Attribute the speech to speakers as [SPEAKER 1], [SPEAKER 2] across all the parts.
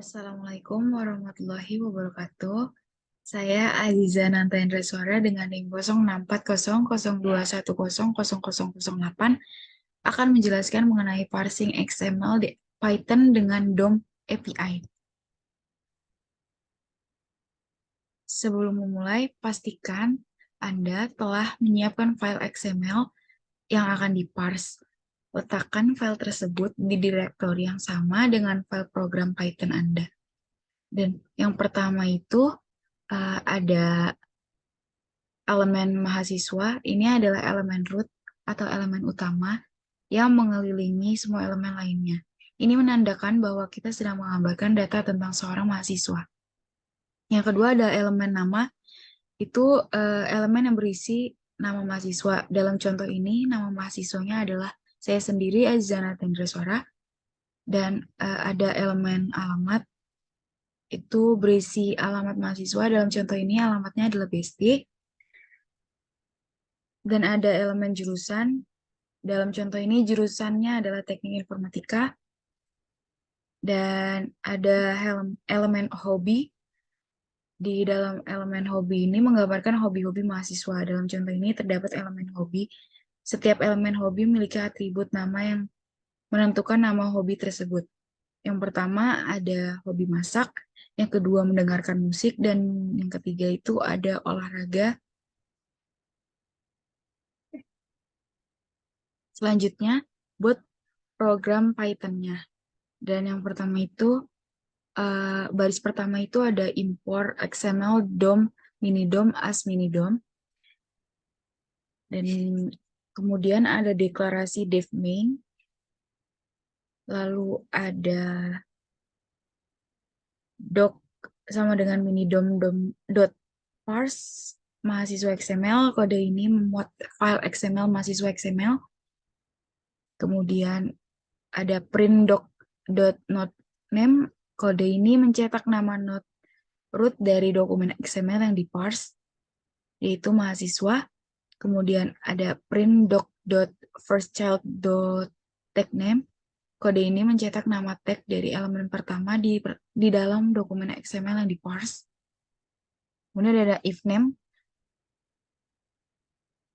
[SPEAKER 1] Assalamualaikum warahmatullahi wabarakatuh. Saya Aziza Nantendra Suara dengan NIM 064002100008 akan menjelaskan mengenai parsing XML di Python dengan DOM API. Sebelum memulai, pastikan Anda telah menyiapkan file XML yang akan diparse. Letakkan file tersebut di direktori yang sama dengan file program Python Anda. Dan yang pertama itu ada elemen mahasiswa. Ini adalah elemen root atau elemen utama yang mengelilingi semua elemen lainnya. Ini menandakan bahwa kita sedang menggambarkan data tentang seorang mahasiswa. Yang kedua ada elemen nama, itu elemen yang berisi nama mahasiswa. Dalam contoh ini, nama mahasiswanya adalah saya sendiri, Azizana Tendreswara, dan ada elemen alamat, itu berisi alamat mahasiswa. Dalam contoh ini alamatnya adalah Besti. Dan ada elemen jurusan. Dalam contoh ini jurusannya adalah Teknik Informatika. Dan ada elemen hobi. Di dalam elemen hobi ini menggambarkan hobi-hobi mahasiswa. Dalam contoh ini terdapat elemen hobi. Setiap elemen hobi memiliki atribut nama yang menentukan nama hobi tersebut. Yang pertama ada hobi masak, yang kedua mendengarkan musik, dan yang ketiga itu ada olahraga. Selanjutnya, buat program Python-nya. Dan yang pertama itu, baris pertama itu ada import XML DOM minidom as minidom. Dan kemudian ada deklarasi dev main. Lalu ada doc sama dengan minidom dot parse mahasiswa XML. Kode ini memuat file XML mahasiswa XML. Kemudian ada print doc.node name. Kode ini mencetak nama node root dari dokumen XML yang diparse, yaitu mahasiswa. Kemudian ada print doc.firstchild.tagName. Kode ini mencetak nama tag dari elemen pertama di dalam dokumen XML yang diparse. Kemudian ada if name,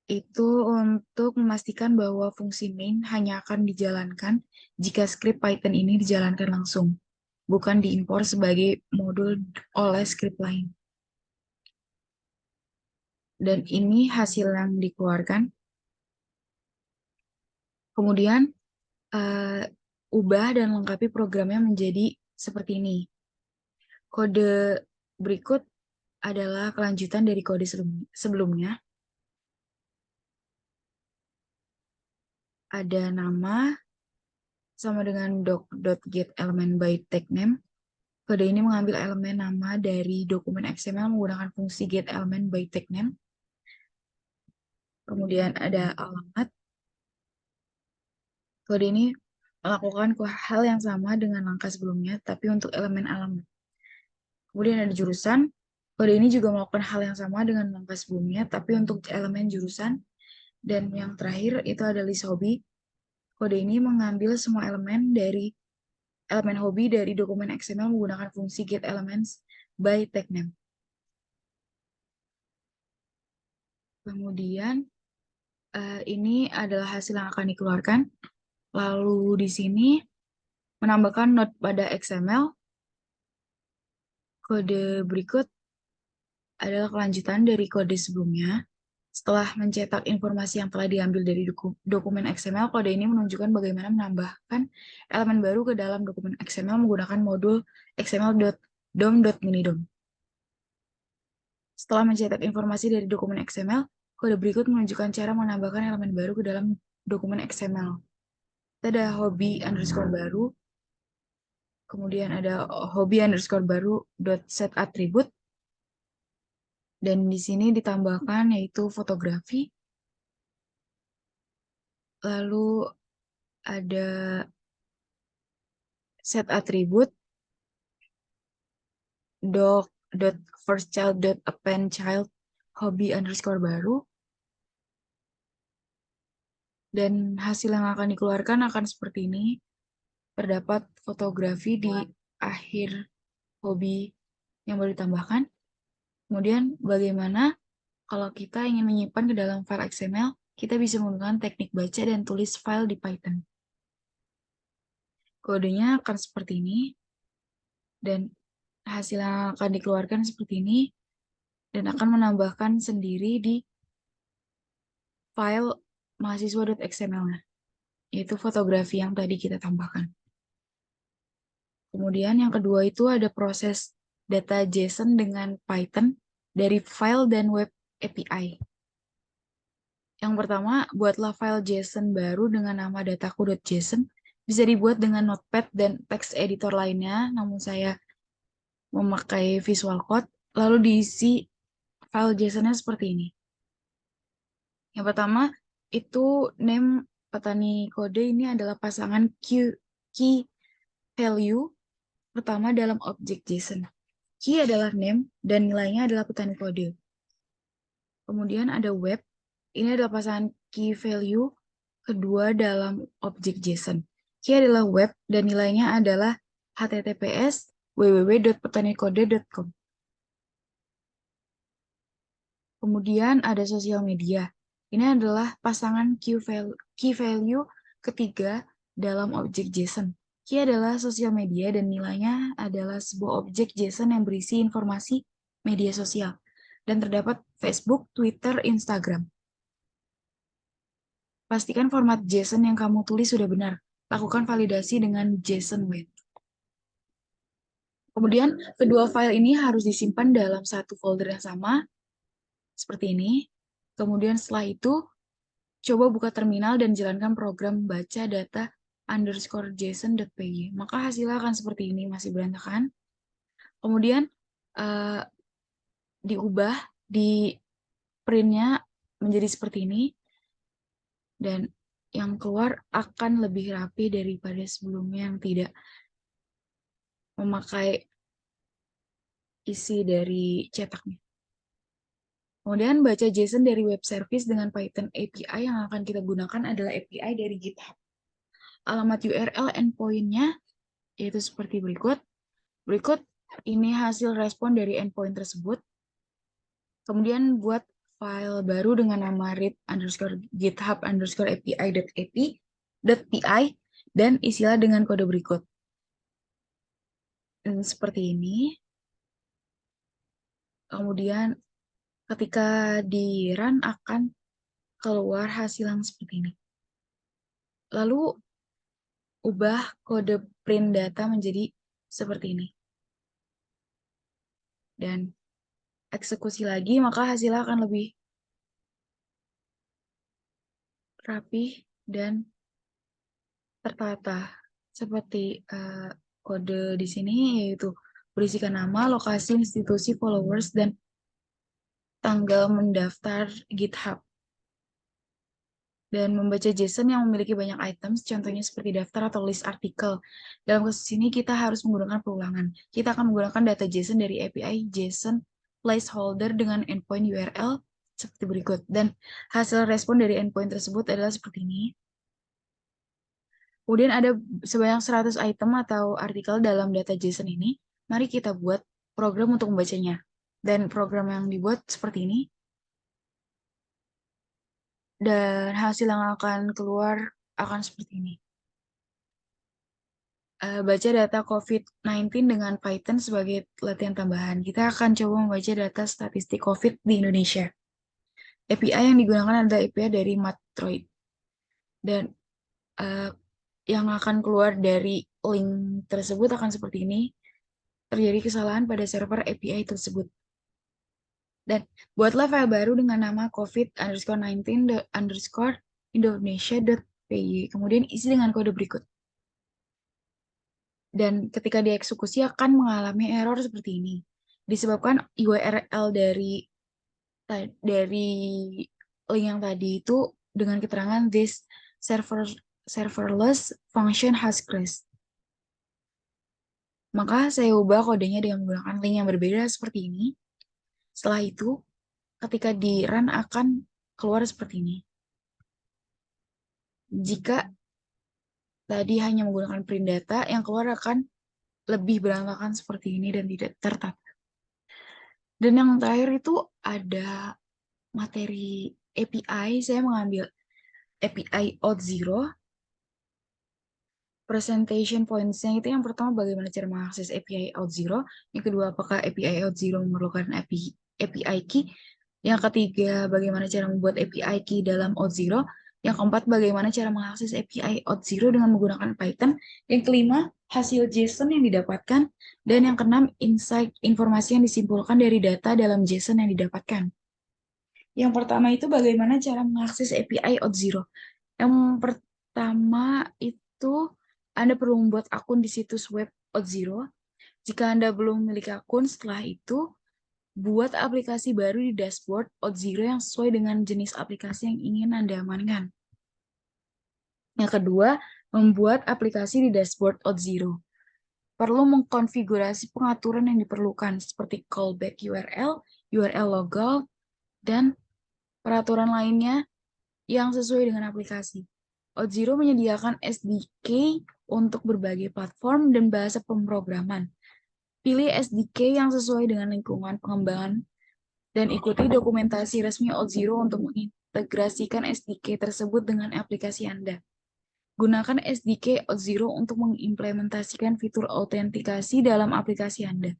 [SPEAKER 1] itu untuk memastikan bahwa fungsi main hanya akan dijalankan jika script Python ini dijalankan langsung, bukan diimpor sebagai modul oleh script lain. Dan ini hasil yang dikeluarkan. Kemudian ubah dan lengkapi programnya menjadi seperti ini. Kode berikut adalah kelanjutan dari kode sebelumnya. Ada nama sama dengan doc.get element by tag name. Kode ini mengambil elemen nama dari dokumen XML menggunakan fungsi get element by tag name. Kemudian ada alamat. Kode ini melakukan hal yang sama dengan langkah sebelumnya, tapi untuk elemen alamat. Kemudian ada jurusan. Kode ini juga melakukan hal yang sama dengan langkah sebelumnya, tapi untuk elemen jurusan. Dan yang terakhir itu ada list hobi. Kode ini mengambil semua elemen hobi dari dokumen XML menggunakan fungsi get elements by tag name. Kemudian ini adalah hasil yang akan dikeluarkan. Lalu di sini menambahkan note pada XML. Kode berikut adalah kelanjutan dari kode sebelumnya. Setelah mencetak informasi yang telah diambil dari dokumen XML, kode ini menunjukkan bagaimana menambahkan elemen baru ke dalam dokumen XML menggunakan modul xml.dom.minidom. Setelah mencetak informasi dari dokumen XML, kode berikut menunjukkan cara menambahkan elemen baru ke dalam dokumen XML. Kita ada hobi underscore baru, kemudian ada hobi underscore baru dot set attribute, dan di sini ditambahkan yaitu fotografi. Lalu ada set attribute doc.firstchild.append child hobi underscore baru, dan hasil yang akan dikeluarkan akan seperti ini. Terdapat fotografi di akhir hobi yang baru ditambahkan. Kemudian bagaimana kalau kita ingin menyimpan ke dalam file XML, kita bisa menggunakan teknik baca dan tulis file di Python. Kodenya akan seperti ini, dan hasil yang akan dikeluarkan seperti ini, dan akan menambahkan sendiri di file mahasiswa.xml-nya, yaitu fotografi yang tadi kita tambahkan. Kemudian yang kedua itu ada proses data JSON dengan Python dari file dan web API. Yang pertama, buatlah file JSON baru dengan nama dataku.json. Bisa dibuat dengan Notepad dan text editor lainnya, namun saya memakai Visual Code. Lalu diisi file JSON-nya seperti ini. Yang pertama, itu name petani kode ini adalah pasangan key value pertama dalam objek JSON. Key adalah name dan nilainya adalah petani kode. Kemudian ada web. Ini adalah pasangan key value kedua dalam objek JSON. Key adalah web dan nilainya adalah https www.petanikode.com. Kemudian ada sosial media. Ini adalah pasangan key value ketiga dalam objek JSON. Key adalah sosial media dan nilainya adalah sebuah objek JSON yang berisi informasi media sosial. Dan terdapat Facebook, Twitter, Instagram. Pastikan format JSON yang kamu tulis sudah benar. Lakukan validasi dengan JSON Wait. Kemudian, kedua file ini harus disimpan dalam satu folder yang sama, seperti ini. Kemudian setelah itu, coba buka terminal dan jalankan program baca data _json.py. Maka hasilnya akan seperti ini, masih berantakan. Kemudian, diubah di printnya menjadi seperti ini. Dan yang keluar akan lebih rapi daripada sebelumnya yang tidak memakai isi dari cetaknya. Kemudian baca JSON dari web service dengan Python API yang akan kita gunakan adalah API dari GitHub. Alamat URL endpoint-nya yaitu seperti berikut. Berikut ini hasil respon dari endpoint tersebut. Kemudian buat file baru dengan nama read_github_api.api.pi dan isilah dengan kode berikut. Dan seperti ini. Kemudian ketika di run akan keluar hasil yang seperti ini. Lalu ubah kode print data menjadi seperti ini. Dan eksekusi lagi, maka hasilnya akan lebih rapi dan tertata. Seperti kode di sini, yaitu berisikan nama, lokasi, institusi, followers, dan tanggal mendaftar GitHub. Dan membaca JSON yang memiliki banyak items, contohnya seperti daftar atau list artikel. Dalam kasus ini, kita harus menggunakan perulangan. Kita akan menggunakan data JSON dari API JSON placeholder dengan endpoint URL seperti berikut. Dan hasil respon dari endpoint tersebut adalah seperti ini. Kemudian ada sebanyak 100 item atau artikel dalam data JSON ini. Mari kita buat program untuk membacanya. Dan program yang dibuat seperti ini. Dan hasil yang akan keluar akan seperti ini. Baca data COVID-19 dengan Python sebagai latihan tambahan. Kita akan coba membaca data statistik COVID di Indonesia. API yang digunakan adalah API dari Matroid. Dan yang akan keluar dari link tersebut akan seperti ini. Terjadi kesalahan pada server API tersebut. Dan buatlah file baru dengan nama covid_19_indonesia.py. Kemudian isi dengan kode berikut. Dan ketika dieksekusi akan mengalami error seperti ini. Disebabkan URL dari link yang tadi itu dengan keterangan this serverless function has crashed. Maka saya ubah kodenya dengan menggunakan link yang berbeda seperti ini. Setelah itu, ketika di run akan keluar seperti ini. Jika tadi hanya menggunakan print data, yang keluar akan lebih berantakan seperti ini dan tidak tertata. Dan yang terakhir itu ada materi API. Saya mengambil API Auth0. Presentation points-nya itu yang pertama bagaimana cara mengakses API Auth0. Yang kedua, apakah API Auth0 memerlukan API key. Yang ketiga, bagaimana cara membuat API key dalam Auth0. Yang keempat, bagaimana cara mengakses API Auth0 dengan menggunakan Python. Yang kelima, hasil JSON yang didapatkan. Dan yang keenam, insight informasi yang disimpulkan dari data dalam JSON yang didapatkan. Yang pertama itu bagaimana cara mengakses API Auth0. Yang pertama itu Anda perlu membuat akun di situs web Auth0. Jika Anda belum memiliki akun, setelah itu buat aplikasi baru di dashboard Auth0 yang sesuai dengan jenis aplikasi yang ingin Anda amankan. Yang kedua, membuat aplikasi di dashboard Auth0. Perlu mengkonfigurasi pengaturan yang diperlukan seperti callback URL, URL logout, dan peraturan lainnya yang sesuai dengan aplikasi. Auth0 menyediakan SDK untuk berbagai platform dan bahasa pemrograman. Pilih SDK yang sesuai dengan lingkungan pengembangan dan ikuti dokumentasi resmi Auth0 untuk mengintegrasikan SDK tersebut dengan aplikasi Anda. Gunakan SDK Auth0 untuk mengimplementasikan fitur autentikasi dalam aplikasi Anda.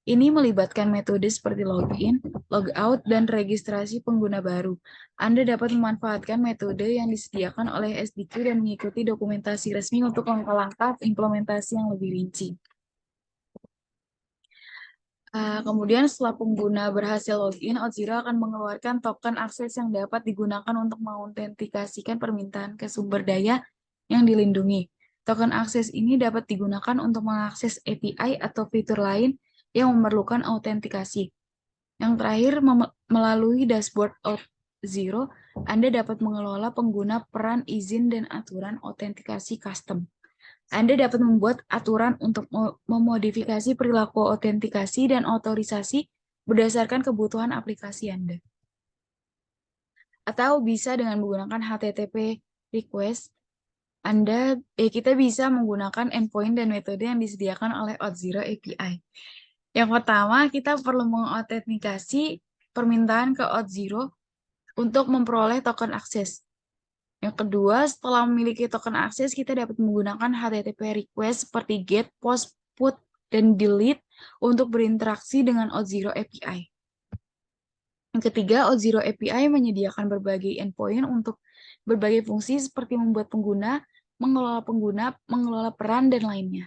[SPEAKER 1] Ini melibatkan metode seperti login, logout, dan registrasi pengguna baru. Anda dapat memanfaatkan metode yang disediakan oleh SDK dan mengikuti dokumentasi resmi untuk langkah-langkah implementasi yang lebih rinci. Kemudian setelah pengguna berhasil login, Auth0 akan mengeluarkan token akses yang dapat digunakan untuk mengautentikasikan permintaan ke sumber daya yang dilindungi. Token akses ini dapat digunakan untuk mengakses API atau fitur lain yang memerlukan autentikasi. Yang terakhir, melalui dashboard Auth0, Anda dapat mengelola pengguna peran izin dan aturan autentikasi custom. Anda dapat membuat aturan untuk memodifikasi perilaku autentikasi dan otorisasi berdasarkan kebutuhan aplikasi Anda. Atau bisa dengan menggunakan HTTP request, kita bisa menggunakan endpoint dan metode yang disediakan oleh Auth0 API. Yang pertama, kita perlu mengautentikasi permintaan ke Auth0 untuk memperoleh token akses. Yang kedua, setelah memiliki token akses, kita dapat menggunakan HTTP request seperti get, post, put, dan delete untuk berinteraksi dengan Auth0 API. Yang ketiga, Auth0 API menyediakan berbagai endpoint untuk berbagai fungsi seperti membuat pengguna, mengelola peran, dan lainnya.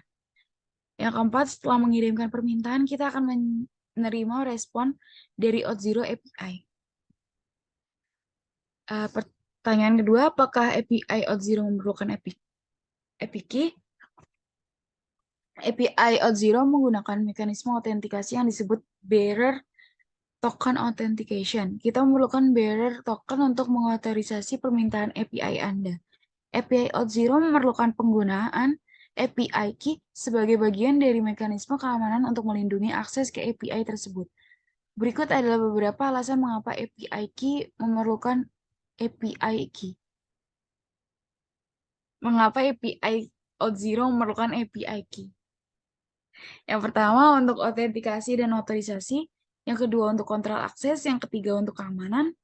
[SPEAKER 1] Yang keempat, setelah mengirimkan permintaan, kita akan menerima respon dari Auth0 API. Pertanyaan kedua, apakah API Auth0 memerlukan API key? API Auth0 menggunakan mekanisme autentikasi yang disebut bearer token authentication. Kita memerlukan bearer token untuk mengotorisasi permintaan API Anda. API Auth0 memerlukan penggunaan API key sebagai bagian dari mekanisme keamanan untuk melindungi akses ke API tersebut. Berikut adalah beberapa alasan mengapa API key memerlukan API key. Mengapa API Auth0 memerlukan API key? Yang pertama untuk autentikasi dan otorisasi, yang kedua untuk kontrol akses, yang ketiga untuk keamanan.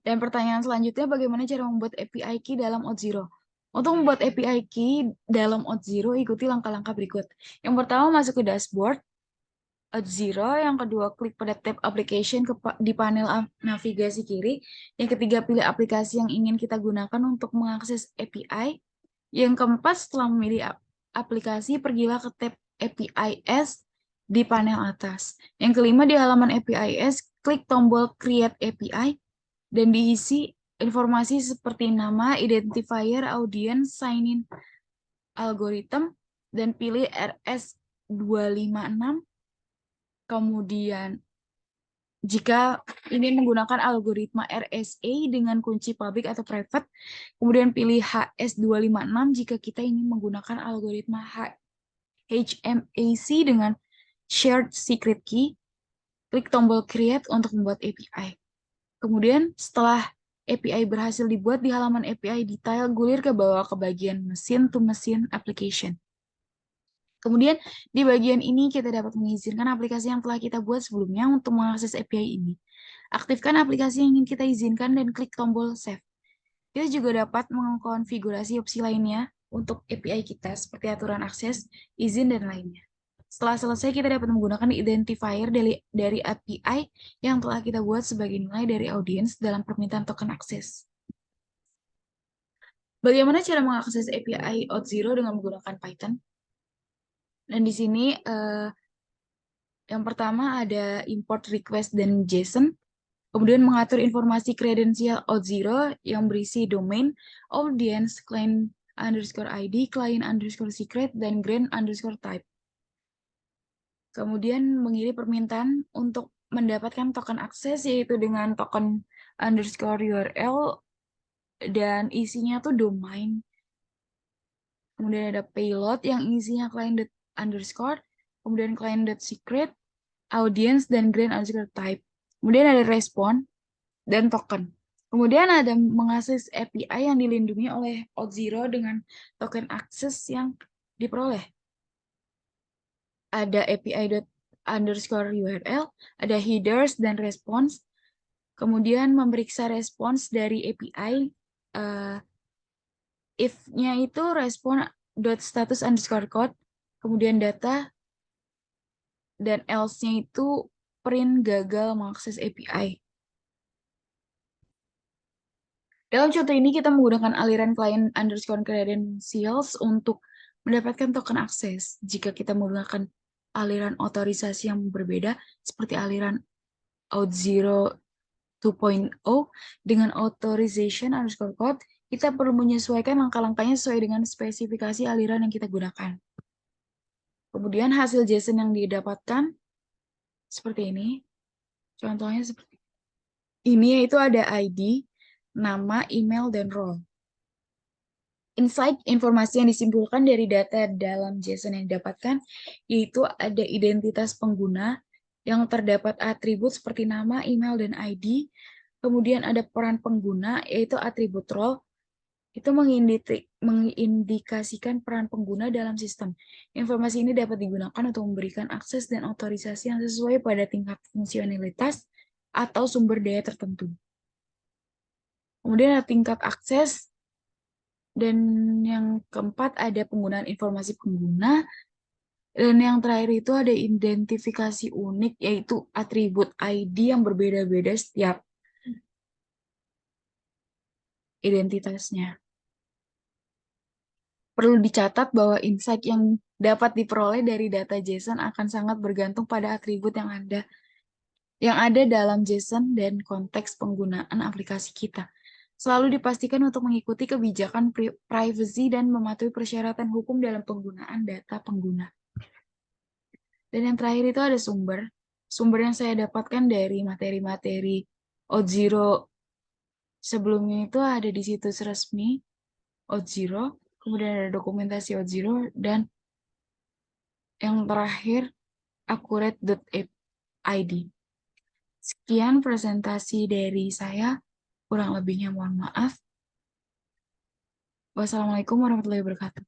[SPEAKER 1] Dan pertanyaan selanjutnya, bagaimana cara membuat API key dalam Auth0? Untuk membuat API key dalam Auth0, ikuti langkah-langkah berikut. Yang pertama, masuk ke dashboard Auth0. Yang kedua, klik pada tab application di panel navigasi kiri. Yang ketiga, pilih aplikasi yang ingin kita gunakan untuk mengakses API. Yang keempat, setelah memilih aplikasi, pergilah ke tab APIs di panel atas. Yang kelima, di halaman APIs, klik tombol Create API dan diisi informasi seperti nama, identifier, audience, sign-in algorithm, dan pilih RS256. Kemudian, jika ini menggunakan algoritma RSA dengan kunci public atau private, kemudian pilih HS256 jika kita ingin menggunakan algoritma HMAC dengan shared secret key, klik tombol create untuk membuat API. Kemudian setelah API berhasil dibuat di halaman API detail, gulir ke bawah ke bagian mesin to mesin application. Kemudian di bagian ini kita dapat mengizinkan aplikasi yang telah kita buat sebelumnya untuk mengakses API ini. Aktifkan aplikasi yang ingin kita izinkan dan klik tombol Save. Kita juga dapat mengkonfigurasi opsi lainnya untuk API kita seperti aturan akses, izin, dan lainnya. Setelah selesai, kita dapat menggunakan identifier dari API yang telah kita buat sebagai nilai dari audiens dalam permintaan token akses. Bagaimana cara mengakses API Auth0 dengan menggunakan Python? Dan di sini yang pertama ada import request dan JSON, kemudian mengatur informasi kredensial Auth0 yang berisi domain, audience, client underscore ID, client underscore secret, dan grant underscore type. Kemudian mengirim permintaan untuk mendapatkan token akses yaitu dengan token underscore URL dan isinya tuh domain. Kemudian ada payload yang isinya client underscore, kemudian client secret, audience, dan grant underscore type. Kemudian ada respon dan token. Kemudian ada mengakses API yang dilindungi oleh Auth0 dengan token akses yang diperoleh. Ada API underscore URL, ada headers dan response. Kemudian memeriksa respons dari API. If-nya itu respon.status underscore code, kemudian data, dan else-nya itu print gagal mengakses API. Dalam contoh ini kita menggunakan aliran client underscore credentials untuk mendapatkan token akses. Jika kita menggunakan aliran otorisasi yang berbeda, seperti aliran Auth0 2.0 dengan authorization underscore code, kita perlu menyesuaikan langkah-langkahnya sesuai dengan spesifikasi aliran yang kita gunakan. Kemudian hasil JSON yang didapatkan seperti ini. Contohnya seperti ini, yaitu ada ID, nama, email, dan role. Insight, informasi yang disimpulkan dari data dalam JSON yang didapatkan, yaitu ada identitas pengguna yang terdapat atribut seperti nama, email, dan ID. Kemudian ada peran pengguna, yaitu atribut role. Itu mengindikasikan peran pengguna dalam sistem. Informasi ini dapat digunakan untuk memberikan akses dan otorisasi yang sesuai pada tingkat fungsionalitas atau sumber daya tertentu. Kemudian ada tingkat akses, dan yang keempat ada penggunaan informasi pengguna, dan yang terakhir itu ada identifikasi unik, yaitu atribut ID yang berbeda-beda setiap identitasnya. Perlu dicatat bahwa insight yang dapat diperoleh dari data JSON akan sangat bergantung pada atribut yang ada dalam JSON dan konteks penggunaan aplikasi kita. Selalu dipastikan untuk mengikuti kebijakan privacy dan mematuhi persyaratan hukum dalam penggunaan data pengguna. Dan yang terakhir itu ada sumber. Sumber yang saya dapatkan dari materi-materi Auth0 sebelumnya itu ada di situs resmi Auth0, kemudian ada dokumentasi Auth0, dan yang terakhir accurate.id. Sekian presentasi dari saya, kurang lebihnya mohon maaf. Wassalamualaikum warahmatullahi wabarakatuh.